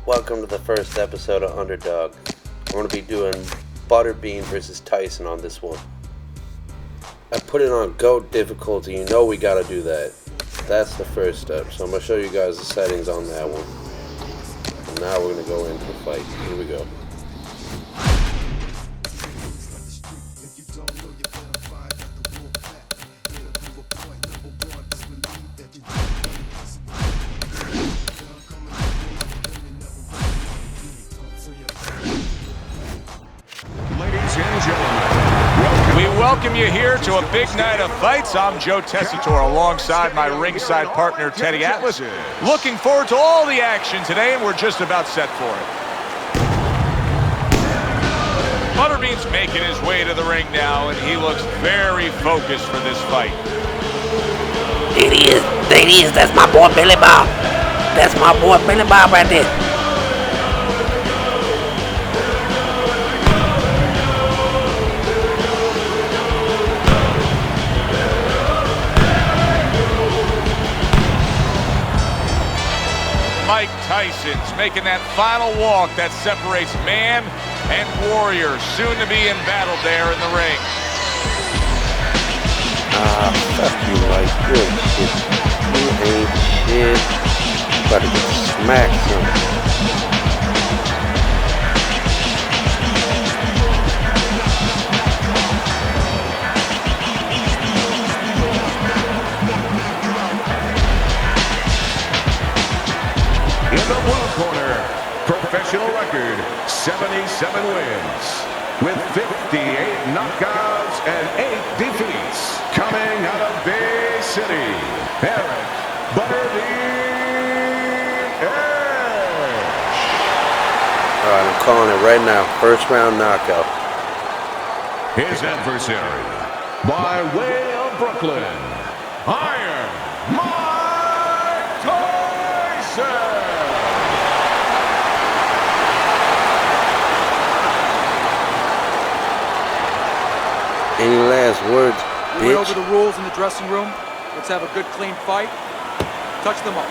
Welcome to the first episode of Underdog. We're going to be doing Butterbean versus Tyson on this one. I put it on G.O.A.T difficulty. You know we got to do that. That's the first step. So I'm going to show you guys the settings on that one. And now we're going to go into the fight. Here we go. We welcome you here to a big night of fights. I'm Joe Tessitore alongside my ringside partner Teddy Atlas. Looking forward to all the action today, and we're just about set for it. Butterbean's making his way to the ring now, and he looks very focused for this fight. There he is. That's my boy Billy Bob. That's my boy Billy Bob right there. Mike Tyson's making that final walk that separates man and warrior, soon to be in battle there in the ring. Fuck you, Mike. You ain't shit. About to get smacked, son. In the blue corner, professional record, 77 wins, with 58 knockouts and 8 defeats. Coming out of Bay City, Eric Butterbean Edge. All right, I'm calling it right now. First round knockout. His adversary, by way of Brooklyn, Iron Mike Tyson. Any last words, We went bitch? over the rules in the dressing room. Let's have a good, clean fight. Touch them up.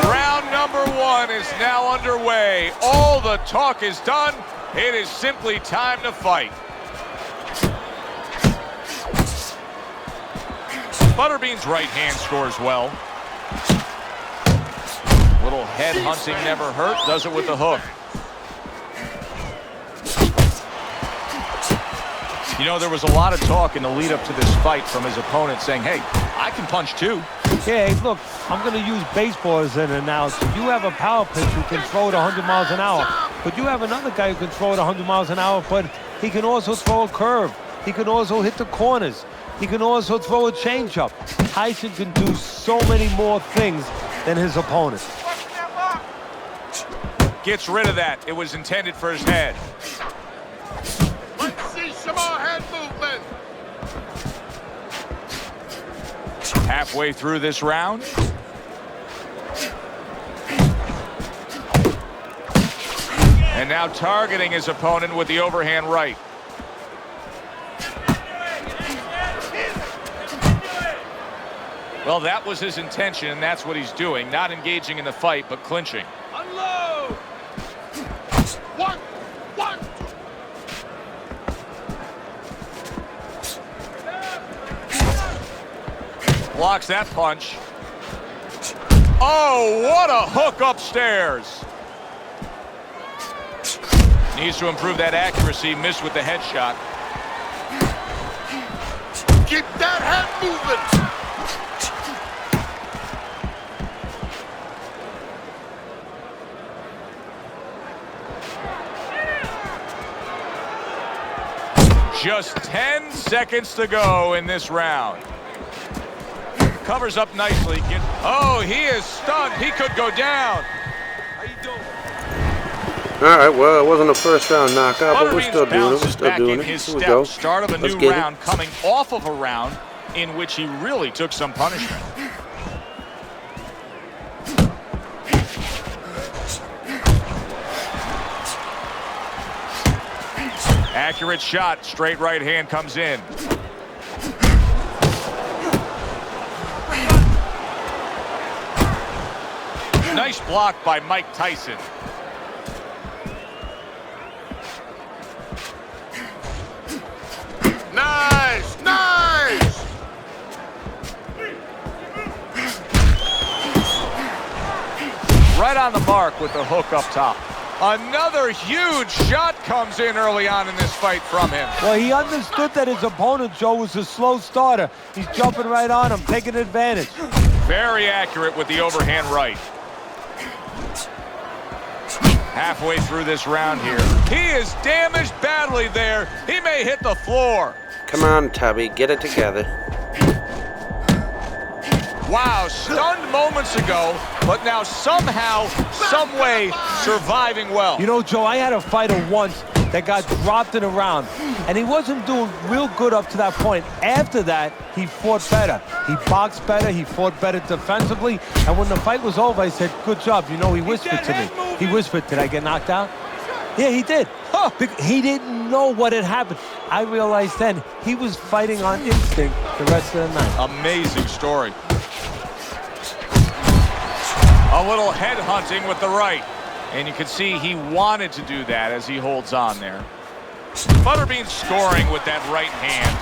Round number 1 is now underway. All the talk is done. It is simply time to fight. Butterbean's right hand scores well. Little head hunting never hurt. Does it with the hook. You know, there was a lot of talk in the lead up to this fight from his opponent saying, hey, I can punch too. Yeah, hey, look, I'm going to use baseball as an analogy. You have a power pitch who can throw it 100 miles an hour, but you have another guy who can throw it 100 miles an hour, but he can also throw a curve. He can also hit the corners. He can also throw a changeup. Tyson can do so many more things than his opponent. Gets rid of that. It was intended for his head. Let's see some more head movement. Halfway through this round. And now targeting his opponent with the overhand right. Well, that was his intention, and that's what he's doing. Not engaging in the fight, but clinching. Unload. One. Blocks that punch. Oh, what a hook upstairs. Needs to improve that accuracy. Missed with the headshot. Keep that head moving. Just 10 seconds to go in this round. Covers up nicely. Oh, he is stunned. He could go down. How you doing? All right, well, it wasn't a first round knockout, but we're Butterbean's still doing it. We're bounces still back doing in it. his Here we step. go. Start of a Let's new get it. round, coming off of a round in which he really took some punishment. Accurate shot, straight right hand comes in. Nice block by Mike Tyson. Nice, nice. Right on the mark with the hook up top. Another huge shot comes in early on in this fight from him. Well, he understood that his opponent, Joe, was a slow starter. He's jumping right on him, taking advantage. Very accurate with the overhand right. Halfway through this round here. He is damaged badly there. He may hit the floor. Come on, Tubby, get it together. Wow, stunned moments ago, but now somehow, some way, surviving well. You know, Joe, I had a fighter once that got dropped in a round, and he wasn't doing real good up to that point. After that, he fought better. He boxed better, he fought better defensively, and when the fight was over, I said, good job. You know, he whispered to me. He whispered, did I get knocked out? Yeah, he did. Huh. He didn't know what had happened. I realized then he was fighting on instinct the rest of the night. Amazing story. A little head hunting with the right. And you can see he wanted to do that as he holds on there. Butterbean scoring with that right hand.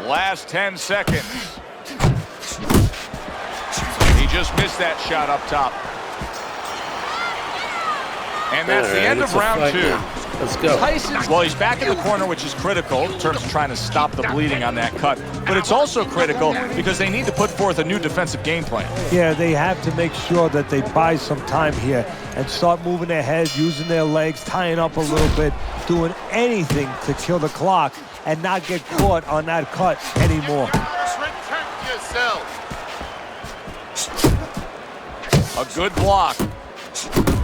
Last 10 seconds. He just missed that shot up top. And that's the end of round 2. Let's go. Tyson's, well, he's back in the corner, which is critical in terms of trying to stop the bleeding on that cut. But it's also critical because they need to put forth a new defensive game plan. Yeah, they have to make sure that they buy some time here and start moving their head, using their legs, tying up a little bit, doing anything to kill the clock and not get caught on that cut anymore. Protect yourself. A good block.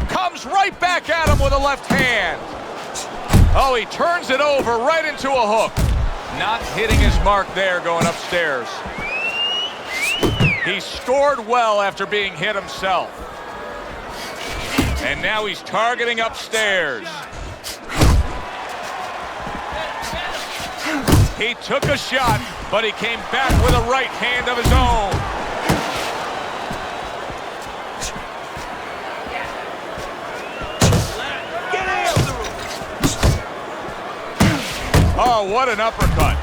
Comes right back at him with a left hand. Oh, he turns it over right into a hook. Not hitting his mark there going upstairs. He scored well after being hit himself. And now he's targeting upstairs. He took a shot, but he came back with a right hand of his own. Oh, what an uppercut.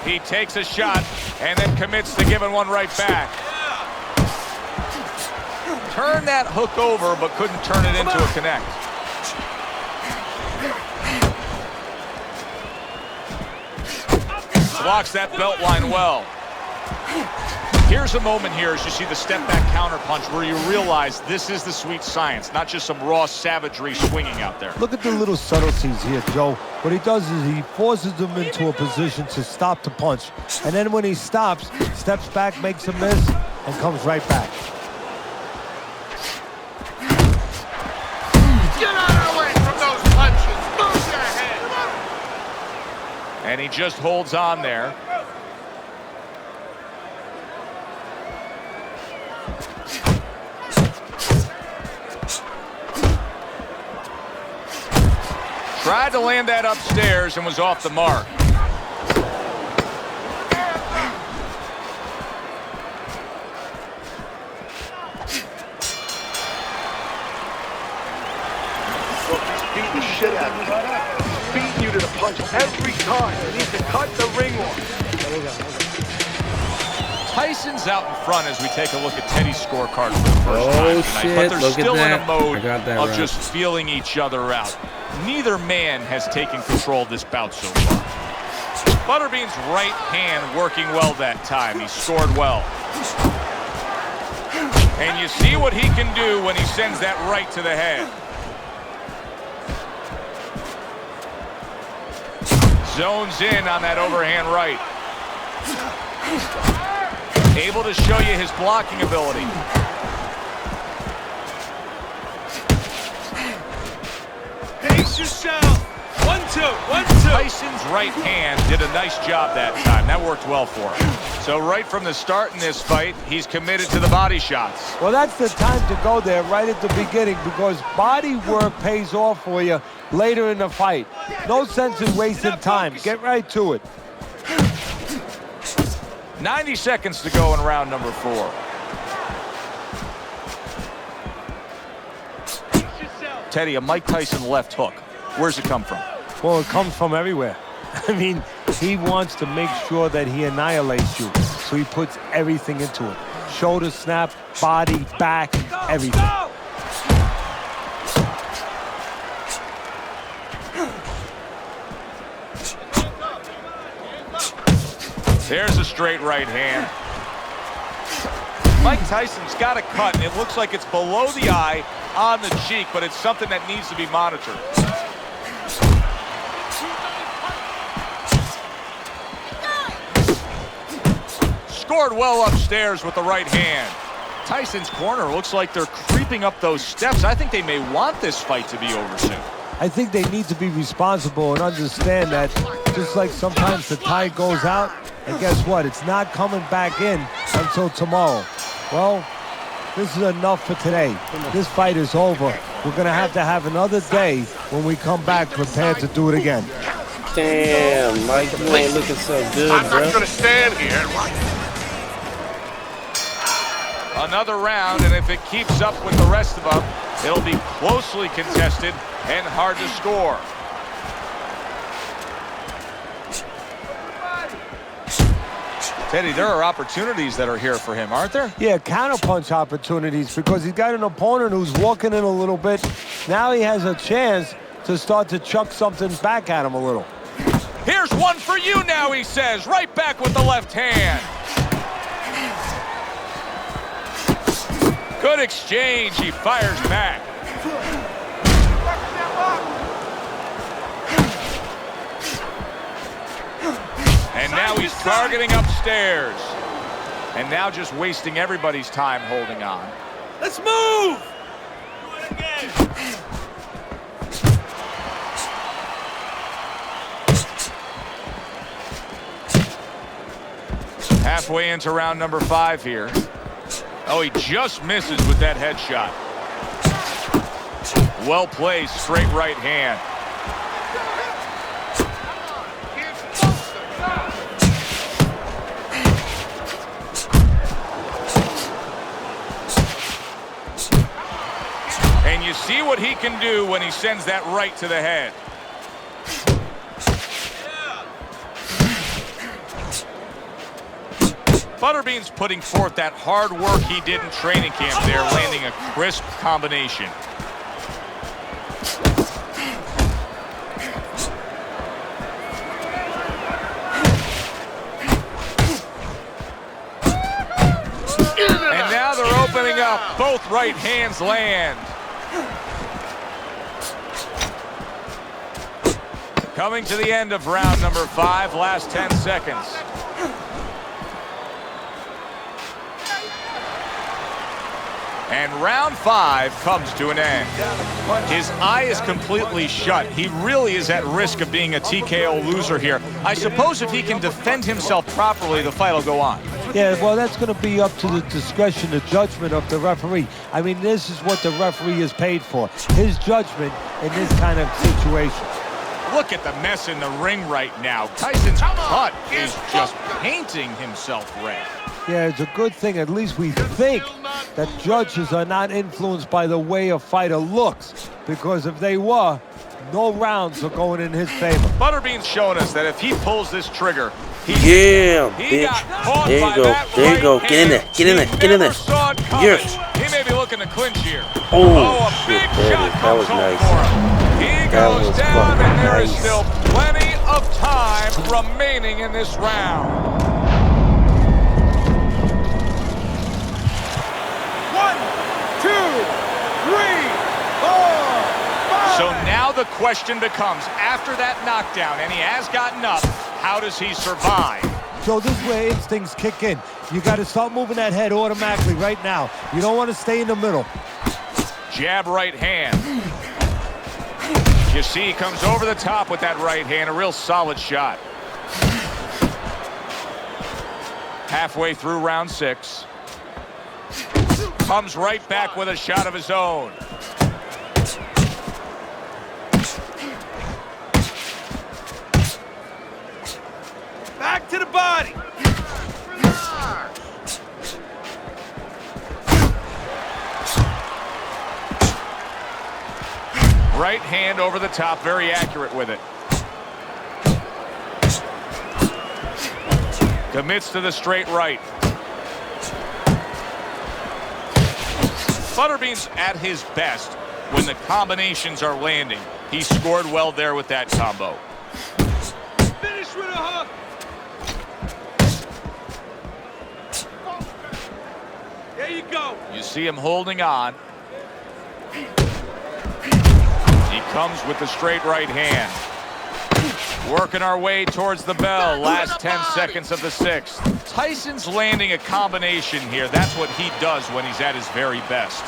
He takes a shot and then commits to giving one right back. Turned that hook over, but couldn't turn it into a connect. Blocks that belt line well. Here's a moment here as you see the step-back counterpunch where you realize this is the sweet science, not just some raw savagery swinging out there. Look at the little subtleties here, Joe. What he does is he forces them into a position to stop the punch. And then when he stops, steps back, makes a miss, and comes right back. Get out of the way from those punches. Move your head. And he just holds on there. Tried to land that upstairs and was off the mark. Beating the shit out of you. Beating you to the punch every time. You need to cut the ring off. Tyson's out in front as we take a look at Teddy's scorecard for the first time tonight. Shit, but they're look still at in a that. mode of right. just feeling each other out. Neither man has taken control of this bout so far. Butterbean's right hand working well that time. He scored well. And you see what he can do when he sends that right to the head. Zones in on that overhand right. Able to show you his blocking ability. Pace yourself. 1-2, 1-2. Tyson's right hand did a nice job that time. That worked well for him. So right from the start in this fight, he's committed to the body shots. Well, that's the time to go there right at the beginning because body work pays off for you later in the fight. No sense in wasting time. Get right to it. 90 seconds to go in round number 4. Teddy, a Mike Tyson left hook. Where's it come from? Well, it comes from everywhere. I mean, he wants to make sure that he annihilates you. So he puts everything into it. Shoulder snap, body, back, everything. There's a straight right hand. Mike Tyson's got a cut, and it looks like it's below the eye on the cheek, but it's something that needs to be monitored. Scored well upstairs with the right hand. Tyson's corner looks like they're creeping up those steps. I think they may want this fight to be over soon. I think they need to be responsible and understand that just like sometimes the tide goes out, and guess what? It's not coming back in until tomorrow. Well, this is enough for today. This fight is over. We're going to have another day when we come back prepared to do it again. Damn, Mike, you ain't looking so good, I'm bro. not gonna stand here and watch. Another round, and if it keeps up with the rest of them, it'll be closely contested and hard to score. Teddy, there are opportunities that are here for him, aren't there? Yeah, counterpunch opportunities because he's got an opponent who's walking in a little bit. Now he has a chance to start to chuck something back at him a little. Here's one for you now, he says, right back with the left hand. Good exchange, he fires back. And now he's targeting upstairs. And now just wasting everybody's time holding on. Let's move! Do it again. Halfway into round number 5 here. Oh, he just misses with that headshot. Well placed, straight right hand. And you see what he can do when he sends that right to the head. Butterbean's putting forth that hard work he did in training camp there, landing a crisp combination. And now they're opening up. Both right hands land. Coming to the end of round number 5, last 10 seconds. And round 5 comes to an end. His eye is completely shut. He really is at risk of being a TKO loser here. I suppose if he can defend himself properly, the fight will go on. Yeah, well, that's going to be up to the discretion, the judgment of the referee. I mean, this is what the referee is paid for. His judgment in this kind of situation. Look at the mess in the ring right now. Tyson's cut is just painting himself red. Yeah, it's a good thing. At least we think that judges are not influenced by the way a fighter looks. Because if they were, no rounds are going in his favor. Butterbean's showing us that if he pulls this trigger, he bitch. got caught There you by go. that There you right go. Get in there. hand. Get in there. He Get in never there. saw it coming. Yes. He may be looking to clinch here. Oh, a shit, big that shot is- that comes was home nice. for him. He That goes was down, fucking and there is nice. still plenty of time remaining in this round. 1, 2, 3, 4, 5. So now the question becomes, after that knockdown, and he has gotten up, how does he survive? So this is where instincts kick in. You got to start moving that head automatically right now. You don't want to stay in the middle. Jab right hand. You see he comes over the top with that right hand, a real solid shot. Halfway through round 6. Comes right back with a shot of his own. Back to the body. Right hand over the top, very accurate with it. Commits to the straight right. Butterbean's at his best when the combinations are landing. He scored well there with that combo. Finish with a hook. There you go. You see him holding on. He comes with the straight right hand. Working our way towards the bell. Last 10 seconds of the sixth. Tyson's landing a combination here. That's what he does when he's at his very best.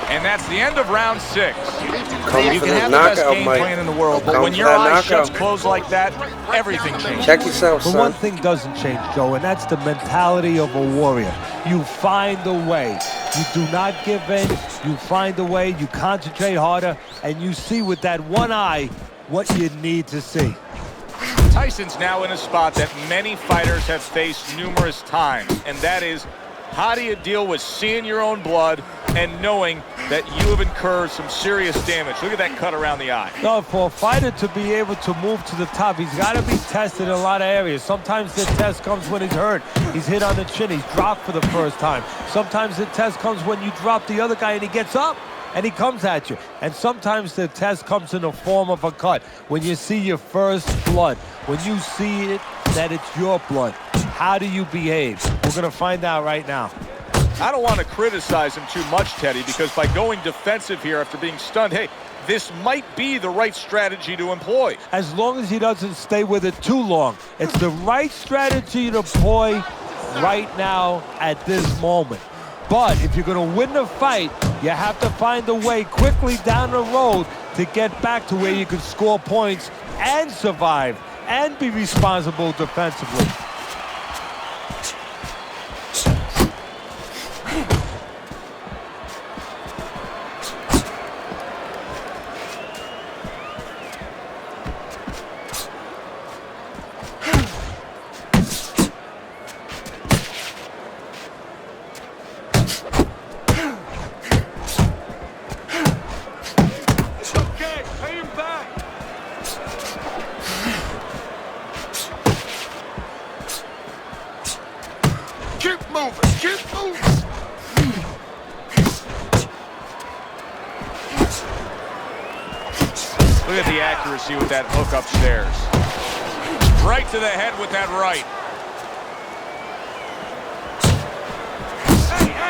And that's the end of round 6. You can have the best game plan in the world, but when your eyes shuts closed like that, everything changes. Check yourself, son. The one thing doesn't change, Joe, and that's the mentality of a warrior. You find a way. You do not give in. You find a way. You concentrate harder, and you see with that one eye what you need to see. Tyson's now in a spot that many fighters have faced numerous times, and that is, how do you deal with seeing your own blood and knowing that you have incurred some serious damage? Look at that cut around the eye. No, for a fighter to be able to move to the top, he's got to be tested in a lot of areas. Sometimes the test comes when he's hurt. He's hit on the chin. He's dropped for the first time. Sometimes the test comes when you drop the other guy and he gets up and he comes at you. And sometimes the test comes in the form of a cut. When you see your first blood, when you see it, that it's your blood, how do you behave? We're going to find out right now. I don't want to criticize him too much, Teddy, because by going defensive here after being stunned, hey, this might be the right strategy to employ. As long as he doesn't stay with it too long. It's the right strategy to employ right now at this moment. But if you're going to win the fight, you have to find a way quickly down the road to get back to where you can score points and survive and be responsible defensively. Look at the accuracy with that hook upstairs. Right to the head with that right.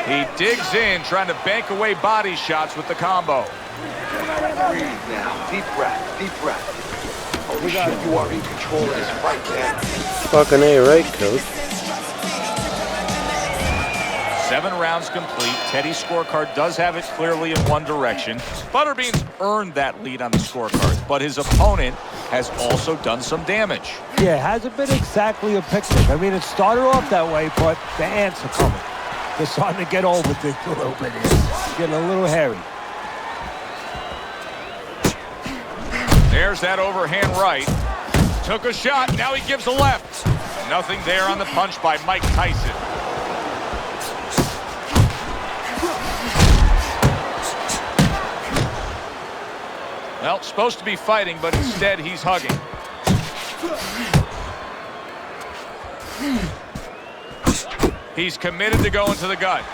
He digs in, trying to bank away body shots with the combo. Breathe now. Deep breath. Deep breath. Oh, shit, you are in control of this fight, man. Fucking A, right, coach? 7 rounds complete. Teddy's scorecard does have it clearly in one direction. Butterbean's earned that lead on the scorecard, but his opponent has also done some damage. Yeah, it hasn't been exactly a picnic. I mean, it started off that way, but the ants are coming. They're starting to get over things a little bit here. It's getting a little hairy. There's that overhand right. Took a shot, now he gives a left. Nothing there on the punch by Mike Tyson. Well, supposed to be fighting, but instead he's hugging. He's committed to going to the gut.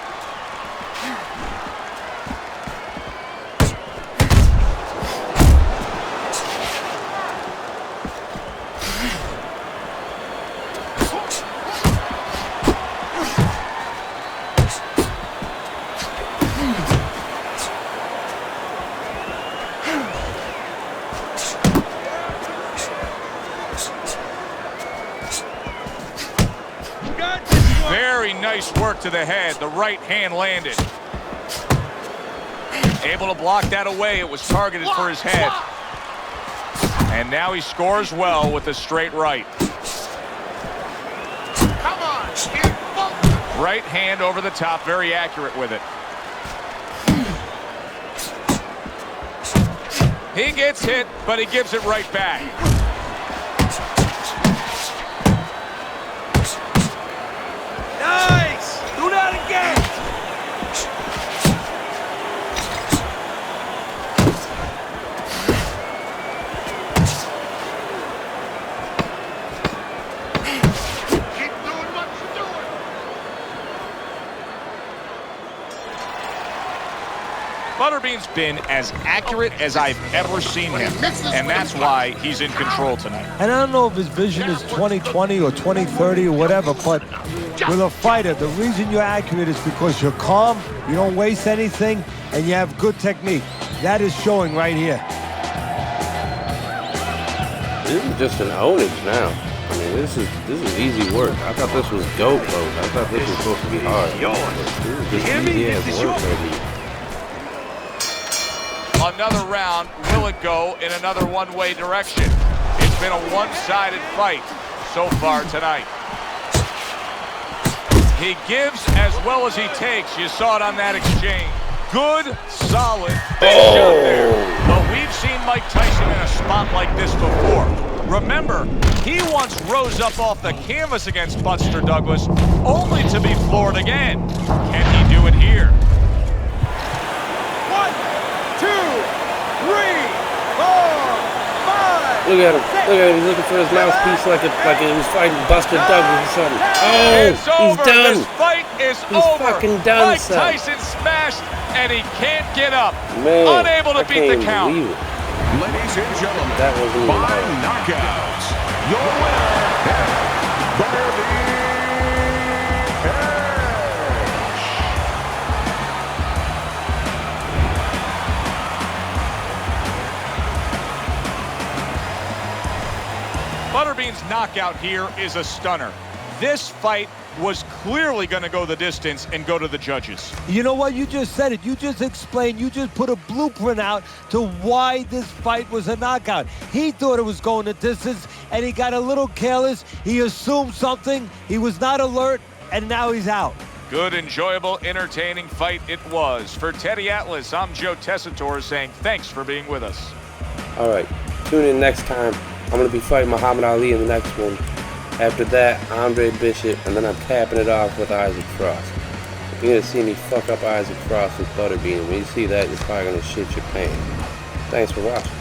Very nice work to the head. The right hand landed. Able to block that away. It was targeted for his head. And now he scores well with the straight right. Come on, kid. Right hand over the top. Very accurate with it. He gets hit, but he gives it right back. Nice! Do that again! Butterbean's been as accurate as I've ever seen him, and that's why he's in control tonight. And I don't know if his vision is 20/20 or 20/30 or whatever, but with a fighter, the reason you're accurate is because you're calm, you don't waste anything, and you have good technique. That is showing right here. This is just an ownage now. I mean, this is easy work. I thought this was GO.A.T mode. I thought this was supposed to be hard. This is just easy as work right here. Another round, will it go in another one-way direction? It's been a one-sided fight so far tonight. He gives as well as he takes. You saw it on that exchange. Good, solid, big shot there. But we've seen Mike Tyson in a spot like this before. Remember, he once rose up off the canvas against Buster Douglas, only to be floored again. Can he do it here? 1, 2, 3, 4, 5. Look at him. Look at him. He's looking for his mouthpiece like he was fighting Buster Douglas or something. Oh, It's he's over. done. This fight is He's over. fucking done, Mike son. Tyson smashed, and he can't get up. Man, Unable to I beat can't the count. believe it. Ladies and gentlemen, That wasn't even by hard. knockout, your winner, Butterbean. Butterbean's knockout here is a stunner. This fight was clearly going to go the distance and go to the judges. You know what? You just said it. You just explained. You just put a blueprint out to why this fight was a knockout. He thought it was going the distance, and he got a little careless. He assumed something. He was not alert, and now he's out. Good, enjoyable, entertaining fight it was. For Teddy Atlas, I'm Joe Tessitore saying thanks for being with us. All right, tune in next time. I'm going to be fighting Muhammad Ali in the next one. After that, Andre Bishop, and then I'm capping it off with Isaac Frost. You're going to see me fuck up Isaac Frost with Butterbean. When you see that, you're probably going to shit your pants. Thanks for watching.